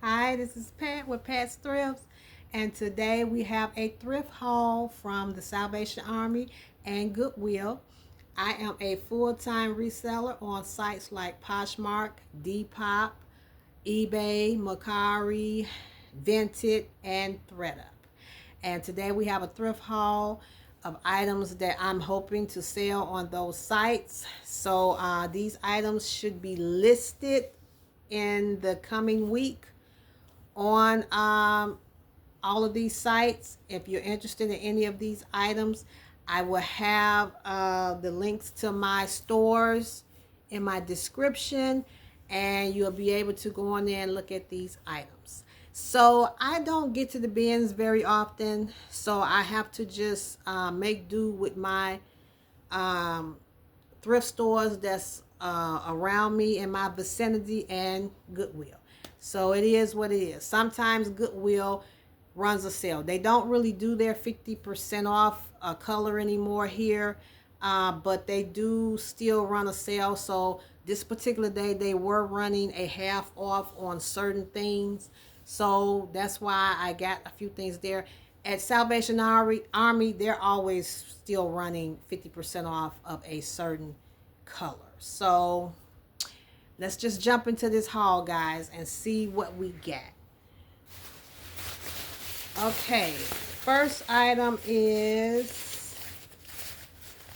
Hi, this is Pat with Pat's Thrifts, and today we have a thrift haul from the Salvation Army and Goodwill. I am a full-time reseller on sites like Poshmark, Depop, eBay, Mecari, Vinted, and ThredUp. And today we have a thrift haul of items that I'm hoping to sell on those sites. So these items should be listed in the coming week on all of these sites. If you're interested in any of these items, I will have the links to my stores in my description, and you'll be able to go on there and look at these items. So I don't get to the bins very often, so I have to just make do with my um, thrift stores that's around me in my vicinity and Goodwill. So it is what it is. Sometimes Goodwill runs a sale. They don't really do their 50% off color anymore here, but they do still run a sale. So this particular day they were running a half off on certain things. So that's why I got a few things there. At Salvation Army, they're always still running 50% off of a certain color. So let's just jump into this haul, guys, and see what we get. Okay, first item is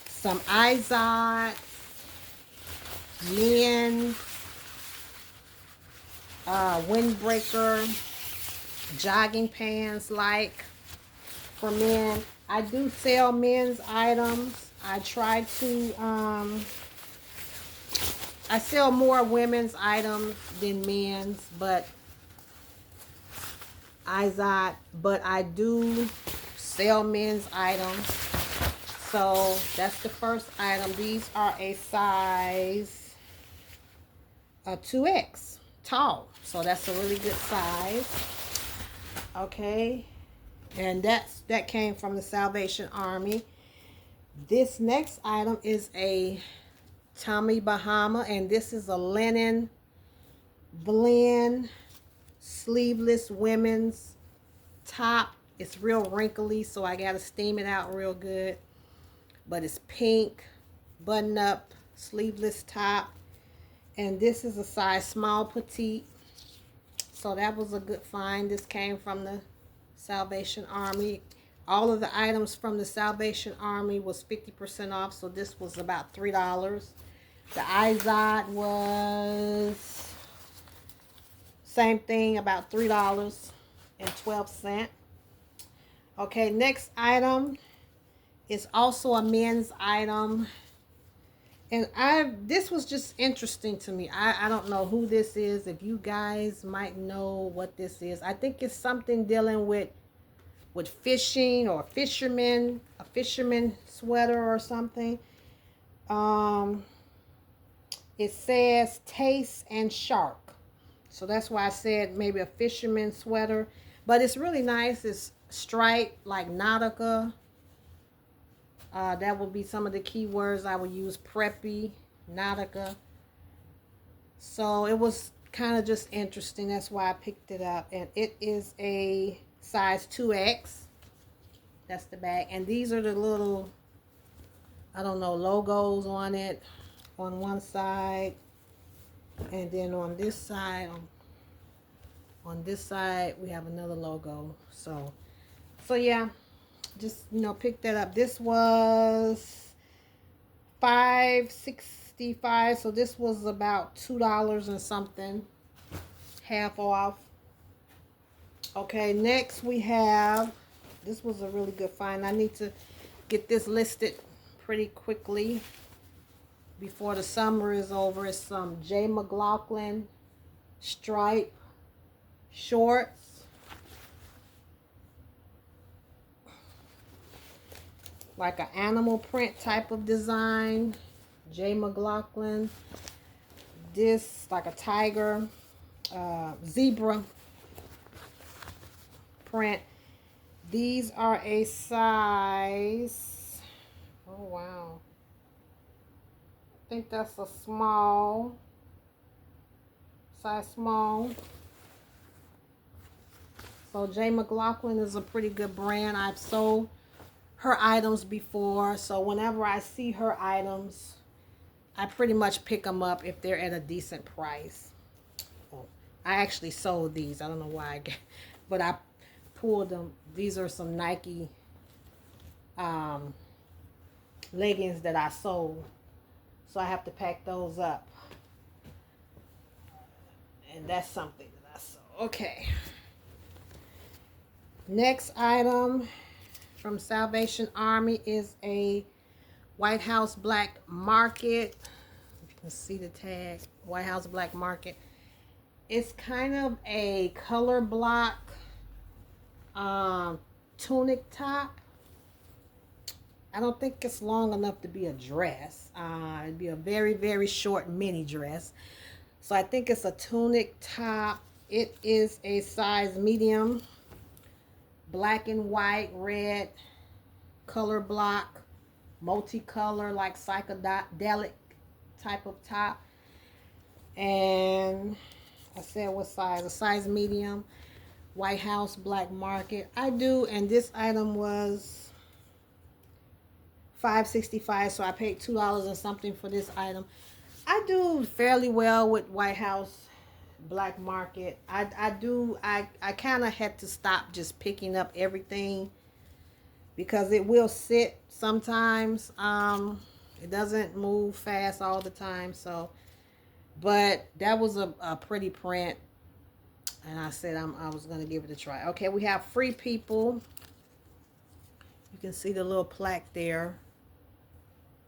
some Izod men windbreaker jogging pants, like for men. I do sell men's items. I try to I sell more women's items than men's, but I do sell men's items. So that's the first item. These are a size 2X tall. So that's a really good size. Okay. And that came from the Salvation Army. This next item is a Tommy Bahama, and this is a linen blend sleeveless women's top. It's real wrinkly, so I gotta steam it out real good. But it's pink, button up, sleeveless top. And this is a size small petite. So that was a good find. This came from the Salvation Army. All of the items from the Salvation Army was 50% off, so this was about $3. The Izod was same thing, about $3.12. Okay, next item is also a men's item. And this was just interesting to me. I don't know who this is. If you guys might know what this is. I think it's something dealing with fishing or fishermen, a fisherman sweater or something. It says taste and shark. So that's why I said maybe a fisherman sweater. But it's really nice. It's striped like Nautica. That would be some of the keywords I would use. Preppy, Nautica. So it was kind of just interesting. That's why I picked it up. And it is a size 2X. That's the back. And these are the little, I don't know, logos on it. On one side. And then on this side, we have another logo. So yeah, just pick that up. This was $5.65, so this was about $2 and something, half off. Okay, next we have, this was a really good find. I need to get this listed pretty quickly before the summer is over. It's some J. McLaughlin stripe shorts. Like an animal print type of design. J. McLaughlin. This like a tiger, zebra print. These are a size, oh wow, I think that's a small, size small. So J. McLaughlin is a pretty good brand. I've sold her items before, so whenever I see her items, I pretty much pick them up if they're at a decent price. Oh, I actually sold these. I don't know why but I pulled them. These are some Nike um, leggings that I sold, so I have to pack those up, and that's something that I sold. Okay. Next item from Salvation Army is a White House Black Market. You can see the tag, White House Black Market. It's kind of a color block tunic top. I don't think it's long enough to be a dress. It'd be a very, very short mini dress. So I think it's a tunic top. It is a size medium, black and white, red, color block, multicolor, like psychedelic type of top. And I said what size? A size medium, White House Black Market. I do, and this item was $5.65, so I paid $2 and something for this item. I do fairly well with White House Black Market. I kind of had to stop just picking up everything because it will sit sometimes. It doesn't move fast all the time. So, but that was a pretty print, and I said I was gonna give it a try. Okay, we have Free People. You can see the little plaque there.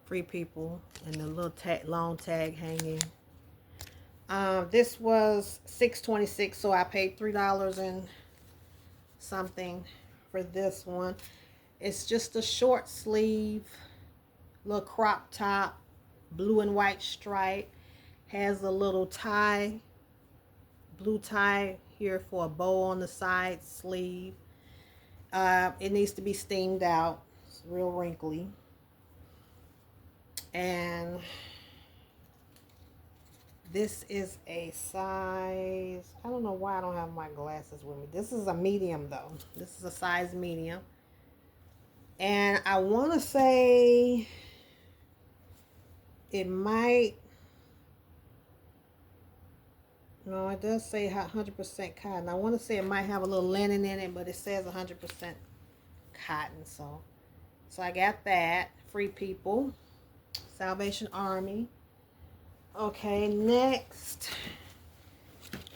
Free People, and the little long tag hanging. This was $6.26, so I paid $3 and something for this one. It's just a short sleeve, little crop top, blue and white stripe. Has a little tie, blue tie here for a bow on the side sleeve. It needs to be steamed out. It's real wrinkly. And this is a size, I don't know why I don't have my glasses with me. This is a medium though. This is a size medium. And I want to say it might, no, it does say 100% cotton. I want to say it might have a little linen in it, but it says 100% cotton. So I got that. Free People, Salvation Army. Okay, next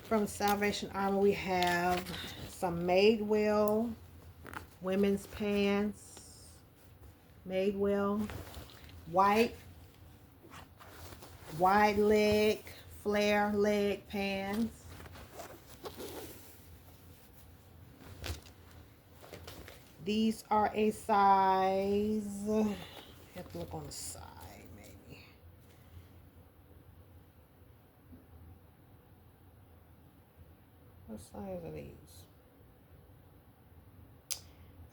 from Salvation Army we have some Madewell women's pants. Madewell, white, wide leg, flare leg pants. These are a size, I have to look on the side maybe. What size are these?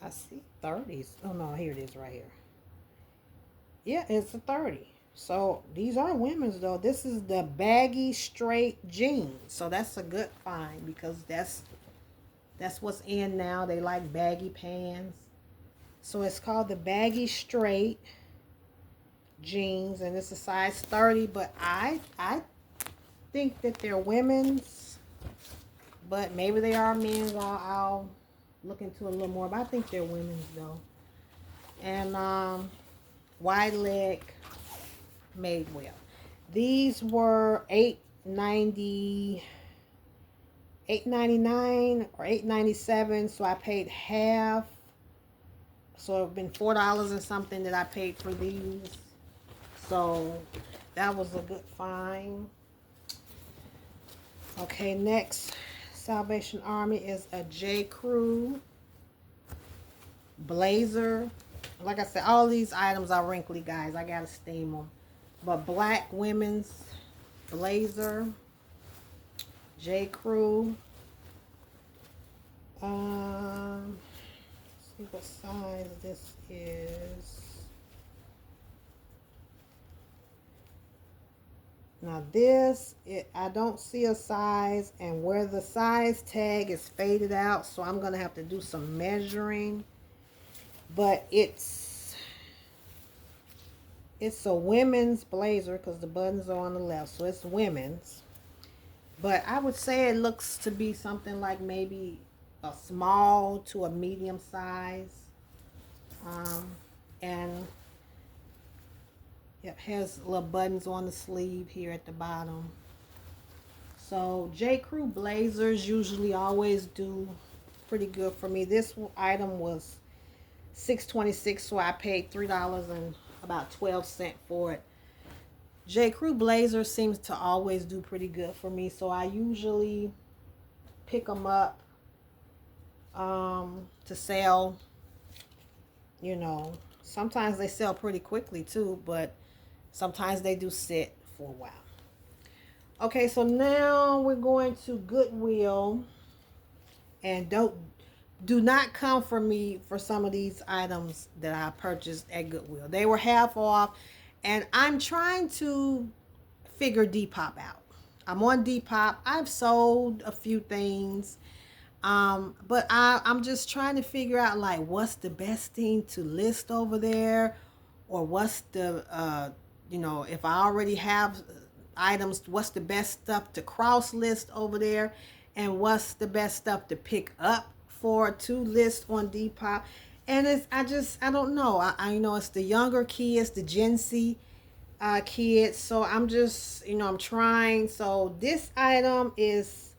I see 30s. Oh no, here it is right here. Yeah, it's a 30. So these are women's though. This is the baggy straight jeans. So that's a good find because that's what's in now. They like baggy pants. So it's called the baggy straight jeans, and it's a size 30, but I think that they're women's, but maybe they are men's. I'll look into it a little more, but I think they're women's though. And wide leg Madewell. These were $8.99 or $8.97, so I paid half. So it's been $4 and something that I paid for these. So that was a good find. Okay, next Salvation Army is a J. Crew blazer. Like I said, all these items are wrinkly, guys. I gotta steam them. But black women's blazer, J. Crew. See what size this is. Now this, I don't see a size, and where the size tag is faded out, so I'm going to have to do some measuring. But it's a women's blazer because the buttons are on the left, so it's women's. But I would say it looks to be something like maybe a small to a medium size. And it has little buttons on the sleeve here at the bottom. So J. Crew blazers usually always do pretty good for me. This item was $6.26, so I paid $3 and about 12 cents for it. J. Crew blazer seems to always do pretty good for me, so I usually pick them up to sell. You know, sometimes they sell pretty quickly too, but sometimes they do sit for a while. Okay, so now we're going to Goodwill, and do not come for me for some of these items that I purchased at Goodwill. They were half off, and I'm trying to figure Depop out. I'm on Depop. I've sold a few things, but I'm just trying to figure out like what's the best thing to list over there, or what's the you know, if I already have items, what's the best stuff to cross list over there, and what's the best stuff to pick up to list on Depop. And I don't know. I know it's the younger kids, the Gen Z kids. So I'm just, I'm trying. So this item is,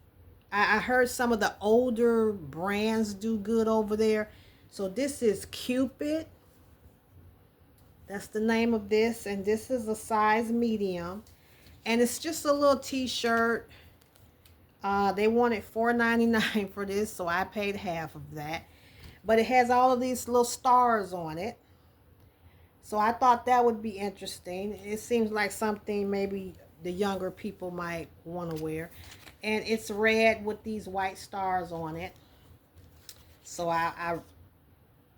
I heard some of the older brands do good over there. So this is Cupid. That's the name of this. And this is a size medium. And it's just a little t-shirt. They wanted $4.99 for this, so I paid half of that. But it has all of these little stars on it. So I thought that would be interesting. It seems like something maybe the younger people might want to wear. And it's red with these white stars on it. So I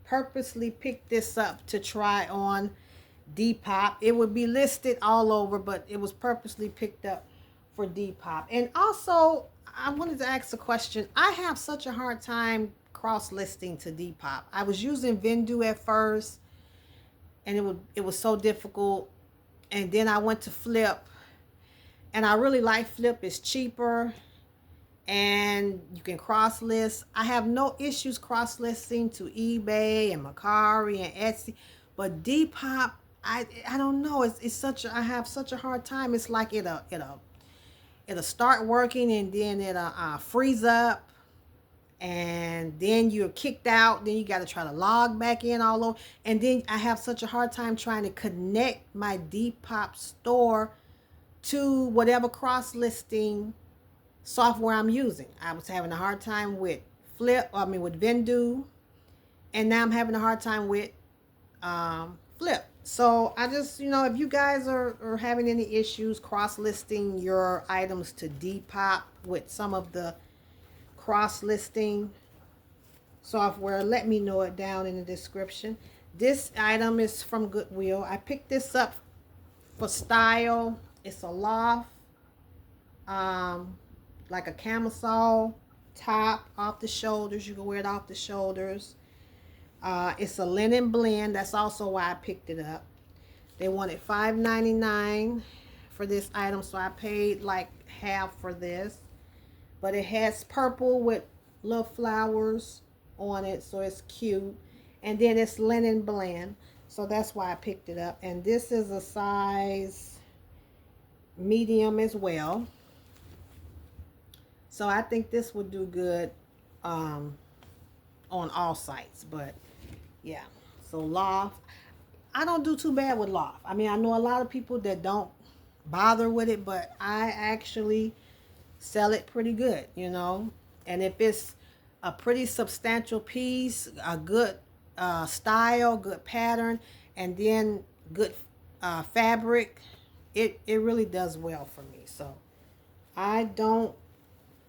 purposely picked this up to try on Depop. It would be listed all over, but it was purposely picked up for Depop. And also, I wanted to ask a question. I have such a hard time cross-listing to Depop. I was using Vendoo at first, and it was so difficult. And then I went to Flip, and I really like Flip. It's cheaper, and you can cross-list. I have no issues cross-listing to eBay and Mecari and Etsy, but Depop, I don't know. I have such a hard time. It's like it'll start working, and then it'll freeze up, and then you're kicked out. Then you got to try to log back in all over, and then I have such a hard time trying to connect my Depop store to whatever cross-listing software I'm using. I was having a hard time with with Vendoo, and now I'm having a hard time with Flip. So I just, if you guys are having any issues cross-listing your items to Depop with some of the cross-listing software, let me know it down in the description. This item is from Goodwill. I picked this up for style. It's a loft, like a camisole top off the shoulders. You can wear it off the shoulders. It's a linen blend. That's also why I picked it up. They wanted $5.99 for this item, so I paid like half for this. But it has purple with little flowers on it, so it's cute. And then it's linen blend, so that's why I picked it up. And this is a size medium as well. So I think this would do good on all sites. But yeah, so loft, I don't do too bad with loft. I mean, I know a lot of people that don't bother with it, but I actually sell it pretty good, and if it's a pretty substantial piece, a good style, good pattern, and then good fabric, it really does well for me. So I don't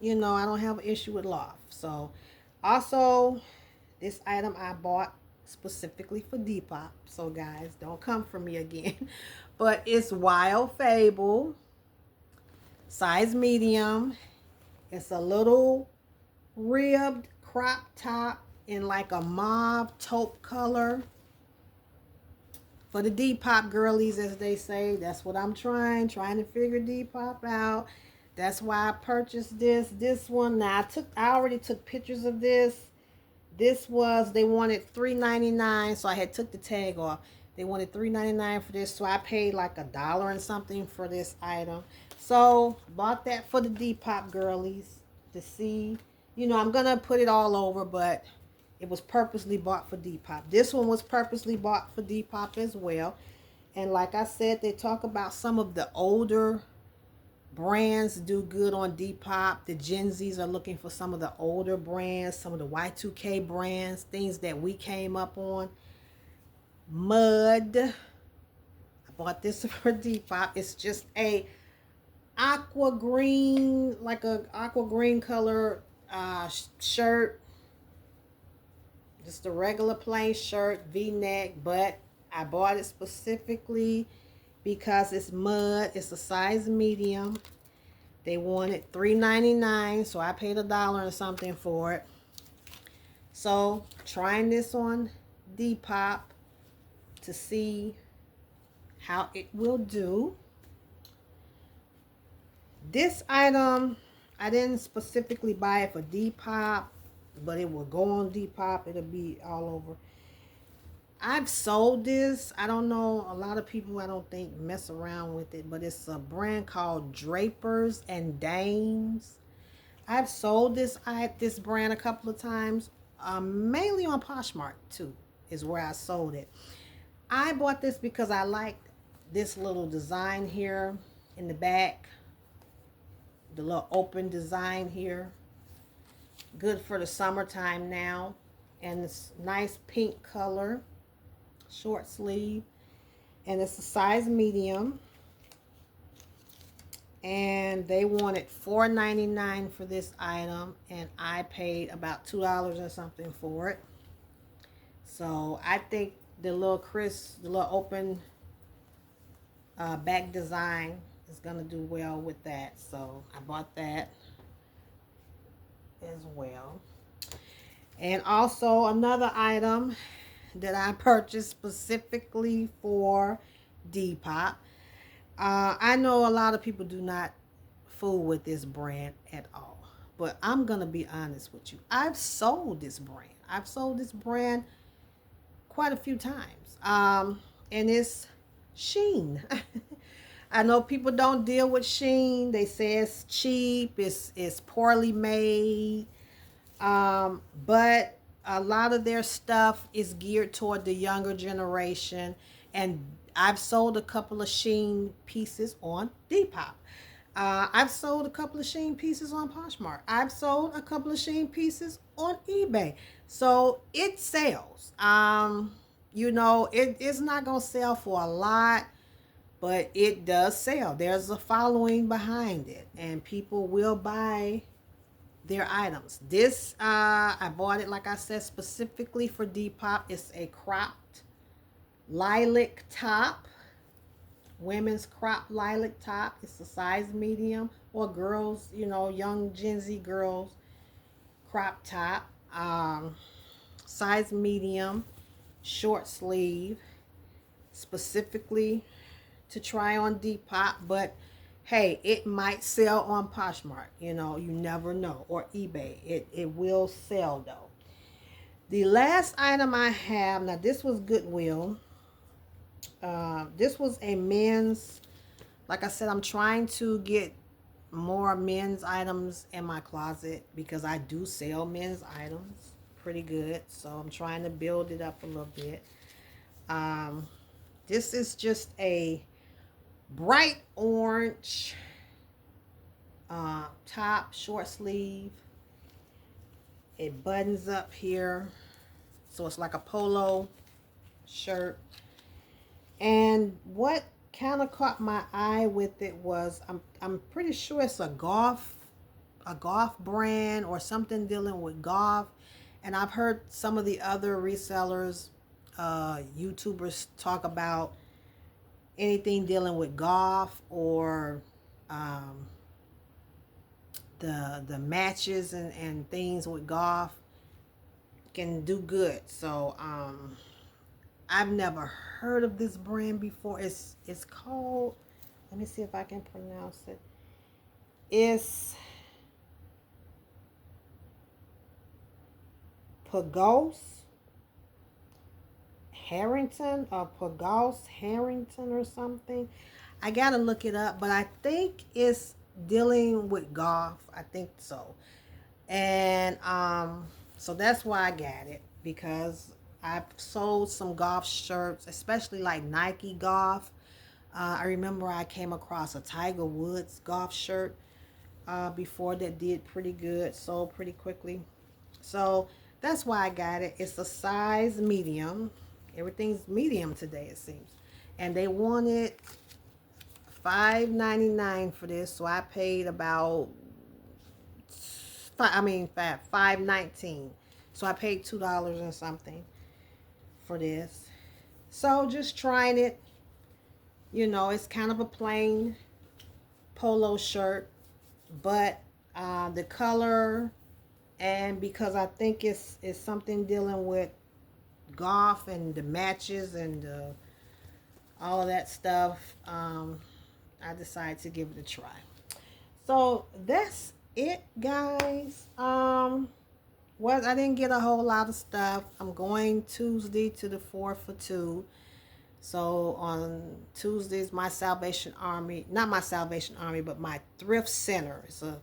have an issue with loft. So also, this item I bought specifically for Depop, so guys, don't come for me again. But it's Wild Fable, size medium. It's a little ribbed crop top in like a mauve taupe color. For the Depop girlies, as they say, that's what I'm trying to figure Depop out. That's why I purchased this one. Now I already took pictures of this. This was, they wanted $3.99, so I had took the tag off. They wanted $3.99 for this, so I paid like $1 and something for this item. So bought that for the Depop girlies to see. You know, I'm gonna put it all over, but it was purposely bought for Depop. This one was purposely bought for Depop as well. And like I said, they talk about some of the older brands do good on Depop. The Gen Zs are looking for some of the older brands, some of the Y2K brands, things that we came up on. Mud. I bought this for Depop. It's just a aqua green, like a aqua green color shirt. Just a regular plain shirt, V-neck, but I bought it specifically because it's mud. It's a size medium. They wanted $3.99, so I paid $1 or something for it. So trying this on Depop to see how it will do. This item, I didn't specifically buy it for Depop, but it will go on Depop. It'll be all over. I've sold this. I don't know. A lot of people, I don't think, mess around with it, but it's a brand called Drapers and Dames. I've sold this brand a couple of times, mainly on Poshmark too, is where I sold it. I bought this because I liked this little design here in the back, the little open design here. Good for the summertime now, and it's nice pink color, short sleeve, and it's a size medium. And they wanted $4.99 for this item, and I paid about $2 or something for it. So I think the little open back design is gonna do well with that. So I bought that as well. And also another item that I purchased specifically for Depop. I know a lot of people do not fool with this brand at all, but I'm gonna be honest with you. I've sold this brand quite a few times, and it's Shein. I know people don't deal with Shein. They say it's cheap, it's poorly made, but a lot of their stuff is geared toward the younger generation, and I've sold a couple of Shein pieces on Depop. I've sold a couple of Shein pieces on Poshmark. I've sold a couple of Shein pieces on eBay. So it sells. You know, it's not going to sell for a lot, but it does sell. There's a following behind it, and people will buy their items. This, I bought it, like I said, specifically for Depop. It's a cropped lilac top, women's crop lilac top. It's a size medium, or girls, you know, young Gen Z girls crop top, size medium, short sleeve, specifically to try on Depop. But hey, it might sell on Poshmark, you know, you never know, or eBay. It will sell though. The last item I have, now this was Goodwill. This was a men's, like I said, I'm trying to get more men's items in my closet because I do sell men's items pretty good. So I'm trying to build it up a little bit. This is just a bright orange top, short sleeve. It buttons up here, so it's like a polo shirt. And what kind of caught my eye with it was, I'm pretty sure it's a golf brand or something dealing with golf. And I've heard some of the other resellers, YouTubers talk about anything dealing with golf or the matches and things with golf can do good. So I've never heard of this brand before. It's called, let me see if I can pronounce it. It's Pagos Harrington or Pagos Harrington or something. I gotta look it up, but I think it's dealing with golf. I think so. And so that's why I got it, because I've sold some golf shirts, especially like Nike golf. I remember I came across a Tiger Woods golf shirt before that did pretty good, sold pretty quickly. So that's why I got it. It's a size medium. Everything's medium today, it seems. And they wanted $5.99 for this, so I paid about $5.19. So I paid $2 and something for this. So just trying it. You know, it's kind of a plain polo shirt, but the color, and because I think it's something dealing with golf and the matches and all of that stuff, I decided to give it a try. So that's it, guys. I didn't get a whole lot of stuff. I'm going Tuesday to the 4 for 2. So on Tuesdays, my Salvation Army, not my Salvation Army, but my thrift center. It's a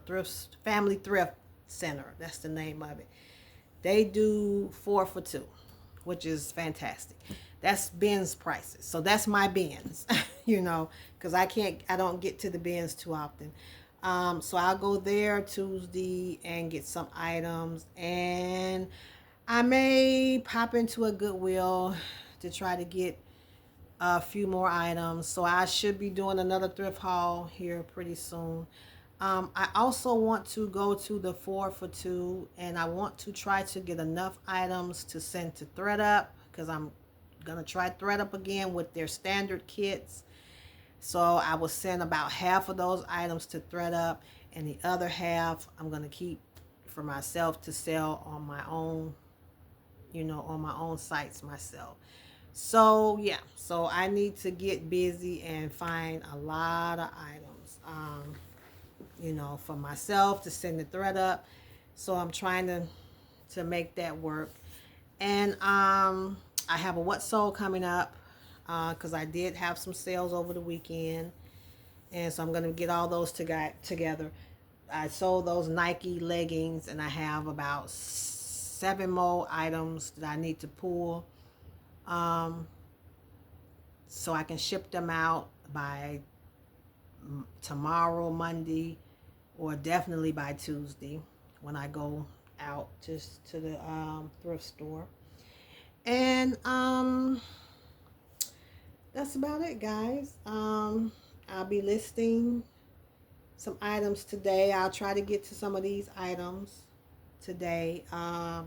thrift, family thrift center. That's the name of it. They do 4 for 2, which is fantastic. That's Ben's prices. So that's my Ben's, you know, because I don't get to the Ben's too often. So I'll go there Tuesday and get some items, and I may pop into a Goodwill to try to get a few more items. So I should be doing another thrift haul here pretty soon. I also want to go to the 4 for 2, and I want to try to get enough items to send to ThredUp, because I'm gonna try ThredUp again with their standard kits. So I will send about half of those items to ThredUp, and the other half I'm gonna keep for myself to sell on my own, you know, on my own sites myself. So yeah, so I need to get busy and find a lot of items, you know, for myself to send the ThredUp. So I'm trying to make that work. And I have a what sold coming up, because I did have some sales over the weekend, and so I'm gonna get all those together. I sold those Nike leggings, and I have about 7 more items that I need to pull, so I can ship them out by tomorrow, Monday, or definitely by Tuesday when I go out just to the thrift store. And that's about it, guys. I'll be listing some items today. I'll try to get to some of these items today. I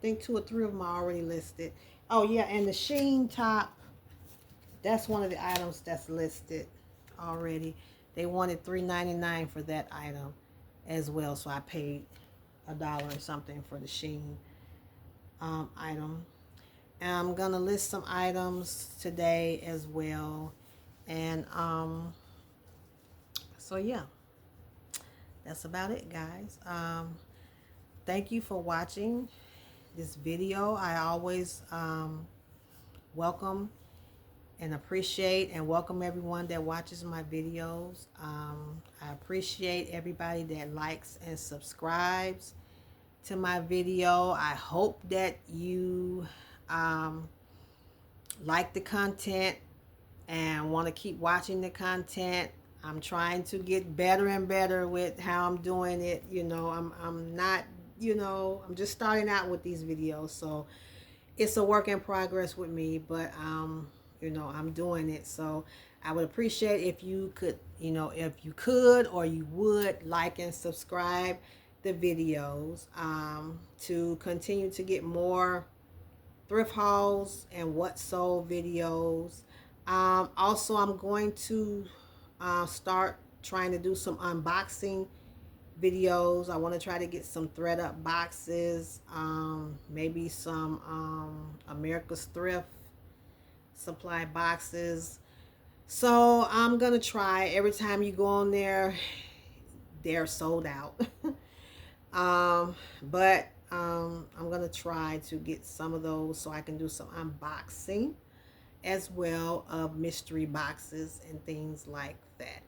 think 2 or 3 of them are already listed. Oh yeah, and the Sheen top, that's one of the items that's listed already. They wanted $3.99 for that item as well, so I paid $1 or something for the Sheen item. And I'm gonna list some items today as well. And so yeah, that's about it, guys. Thank you for watching this video. I always welcome and appreciate and welcome everyone that watches my videos. I appreciate everybody that likes and subscribes to my video. I hope that you like the content and want to keep watching the content. I'm trying to get better and better with how I'm doing it. You know, I'm not, you know, I'm just starting out with these videos, so it's a work in progress with me, but you know, I'm doing it. So I would appreciate if you could, you know, if you could or you would like and subscribe the videos, to continue to get more thrift hauls and what sold videos. Also, I'm going to start trying to do some unboxing videos. I want to try to get some thread up boxes, maybe some America's Thrift supply boxes. So I'm gonna try. Every time you go on there, they're sold out. But I'm gonna try to get some of those so I can do some unboxing as well of mystery boxes and things like that.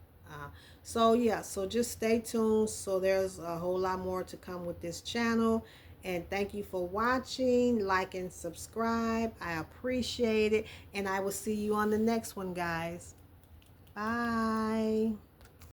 So yeah, so just stay tuned. So there's a whole lot more to come with this channel. And thank you for watching. Like and subscribe. I appreciate it. And I will see you on the next one, guys. Bye.